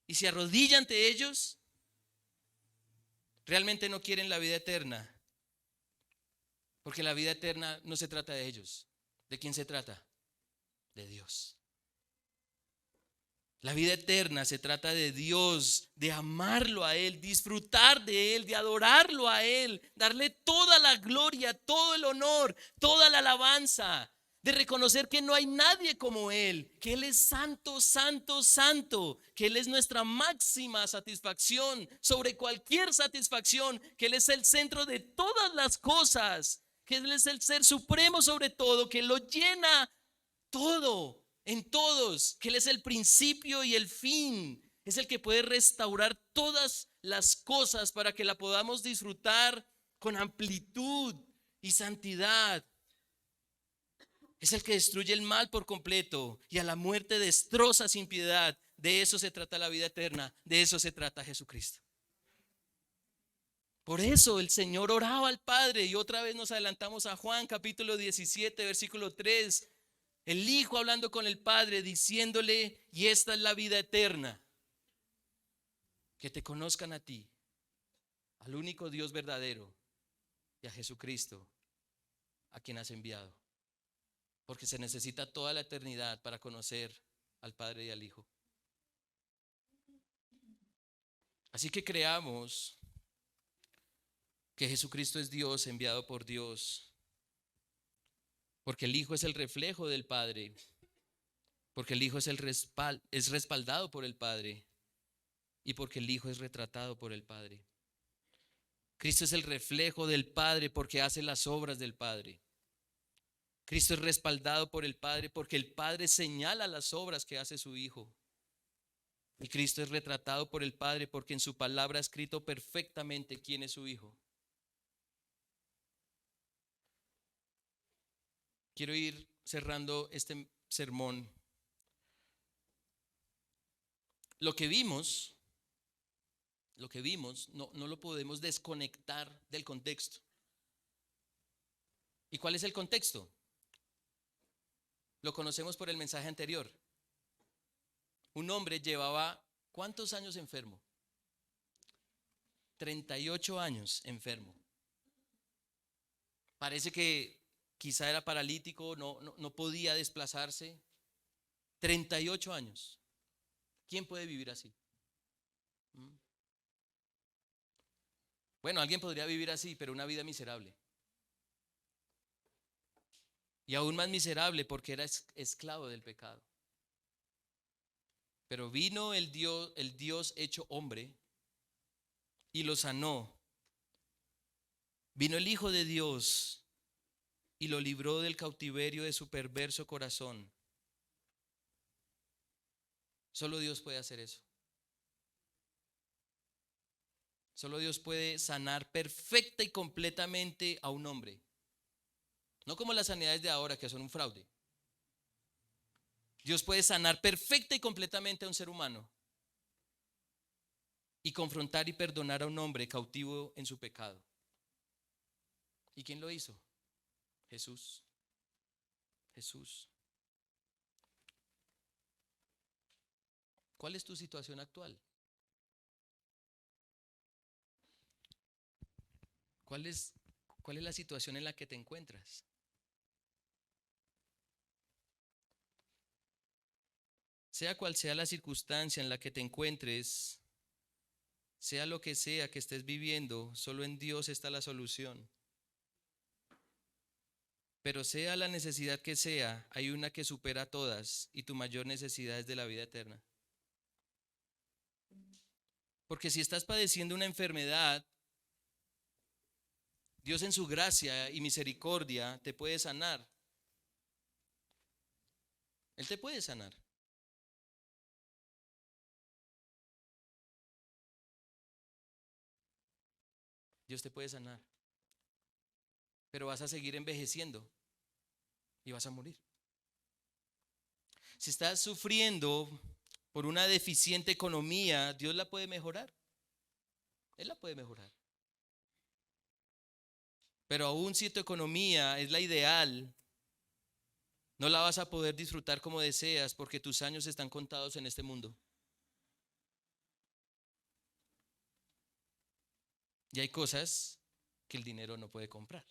y se arrodilla ante ellos. Realmente no quieren la vida eterna, porque la vida eterna no se trata de ellos. ¿De quién se trata? De Dios. La vida eterna se trata de Dios, de amarlo a Él, disfrutar de Él, de adorarlo a Él, darle toda la gloria, todo el honor, toda la alabanza, de reconocer que no hay nadie como Él, que Él es santo, santo, santo, que Él es nuestra máxima satisfacción sobre cualquier satisfacción, que Él es el centro de todas las cosas, que Él es el ser supremo sobre todo, que lo llena todo en todos, que Él es el principio y el fin, es el que puede restaurar todas las cosas para que la podamos disfrutar con amplitud y santidad. Es el que destruye el mal por completo y a la muerte destroza sin piedad. De eso se trata la vida eterna, de eso se trata Jesucristo. Por eso el Señor oraba al Padre y otra vez nos adelantamos a Juan capítulo 17, versículo 3. El Hijo hablando con el Padre diciéndole, y esta es la vida eterna, que te conozcan a ti, al único Dios verdadero y a Jesucristo, a quien has enviado. Porque se necesita toda la eternidad para conocer al Padre y al Hijo. Así que creamos que Jesucristo es Dios enviado por Dios, porque el Hijo es el reflejo del Padre, porque el Hijo es respaldado por el Padre y porque el Hijo es retratado por el Padre. Cristo es el reflejo del Padre porque hace las obras del Padre. Cristo es respaldado por el Padre porque el Padre señala las obras que hace su Hijo. Y Cristo es retratado por el Padre porque en su palabra ha escrito perfectamente quién es su Hijo. Quiero ir cerrando este sermón. Lo que vimos no lo podemos desconectar del contexto. ¿Y cuál es el contexto? Lo conocemos por el mensaje anterior. Un hombre llevaba ¿cuántos años enfermo? 38 años enfermo. Parece que quizá era paralítico, no podía desplazarse. 38 años. ¿Quién puede vivir así? Bueno, alguien podría vivir así, pero una vida miserable. Y aún más miserable porque era esclavo del pecado. Pero vino el Dios hecho hombre y lo sanó. Vino el Hijo de Dios y lo libró del cautiverio de su perverso corazón. Solo Dios puede hacer eso. Solo Dios puede sanar perfecta y completamente a un hombre. No como las sanidades de ahora que son un fraude. Dios puede sanar perfecta y completamente a un ser humano y confrontar y perdonar a un hombre cautivo en su pecado. ¿Y quién lo hizo? Jesús. Jesús. ¿Cuál es tu situación actual? ¿Cuál es la situación en la que te encuentras? Sea cual sea la circunstancia en la que te encuentres, sea lo que sea que estés viviendo, solo en Dios está la solución. Pero sea la necesidad que sea, hay una que supera a todas y tu mayor necesidad es de la vida eterna. Porque si estás padeciendo una enfermedad, Dios en su gracia y misericordia te puede sanar. Él te puede sanar. Dios te puede sanar. Pero vas a seguir envejeciendo y vas a morir. Si estás sufriendo por una deficiente economía, Dios la puede mejorar. Él la puede mejorar. Pero aún si tu economía es la ideal, no la vas a poder disfrutar como deseas porque tus años están contados en este mundo. Y hay cosas que el dinero no puede comprar.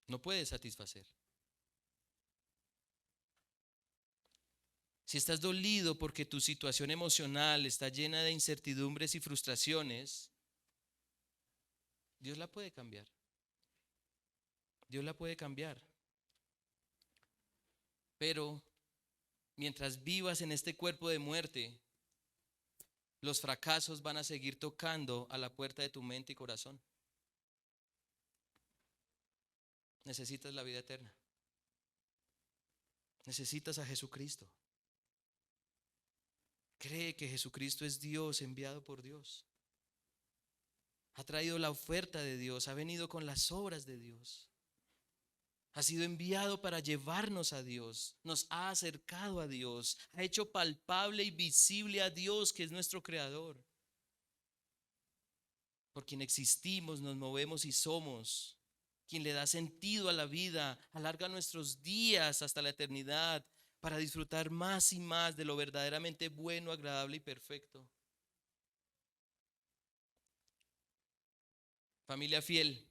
No puede satisfacer. Si estás dolido porque tu situación emocional está llena de incertidumbres y frustraciones, Dios la puede cambiar. Dios la puede cambiar. Pero mientras vivas en este cuerpo de muerte, los fracasos van a seguir tocando a la puerta de tu mente y corazón. Necesitas la vida eterna. Necesitas a Jesucristo. Cree que Jesucristo es Dios enviado por Dios. ha traído la oferta de Dios, ha venido con las obras de Dios. Ha sido enviado para llevarnos a Dios, nos ha acercado a Dios, ha hecho palpable y visible a Dios, que es nuestro Creador, por quien existimos, nos movemos y somos, quien le da sentido a la vida, alarga nuestros días hasta la eternidad para disfrutar más y más de lo verdaderamente bueno, agradable y perfecto. Familia fiel,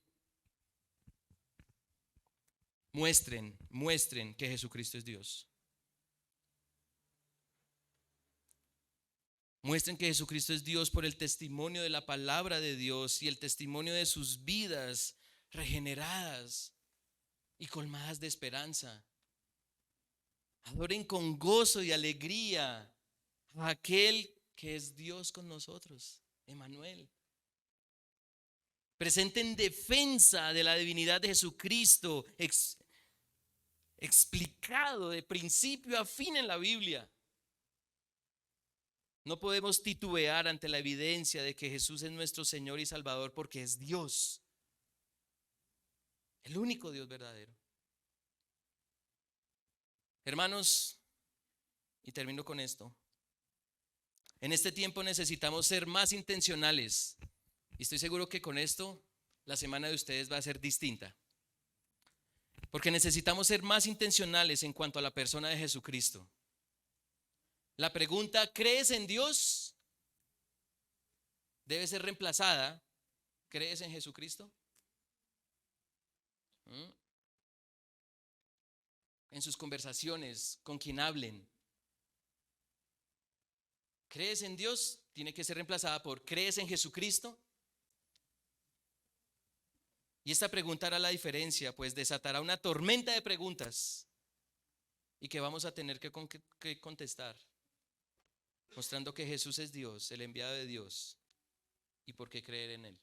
muestren que Jesucristo es Dios. Muestren que Jesucristo es Dios por el testimonio de la palabra de Dios y el testimonio de sus vidas regeneradas y colmadas de esperanza. Adoren con gozo y alegría a aquel que es Dios con nosotros, Emmanuel. Presenten defensa de la divinidad de Jesucristo, explicado de principio a fin en la Biblia. No podemos titubear ante la evidencia de que Jesús es nuestro Señor y Salvador, porque es Dios, el único Dios verdadero. Hermanos, y termino con esto. En este tiempo necesitamos ser más intencionales, y estoy seguro que con esto la semana de ustedes va a ser distinta, porque necesitamos ser más intencionales en cuanto a la persona de Jesucristo. La pregunta, ¿crees en Dios?, debe ser reemplazada, ¿crees en Jesucristo? En sus conversaciones, con quien hablen. ¿Crees en Dios? Tiene que ser reemplazada por ¿crees en Jesucristo? Y esta pregunta hará la diferencia, pues desatará una tormenta de preguntas y que vamos a tener que contestar, mostrando que Jesús es Dios, el enviado de Dios, y por qué creer en Él.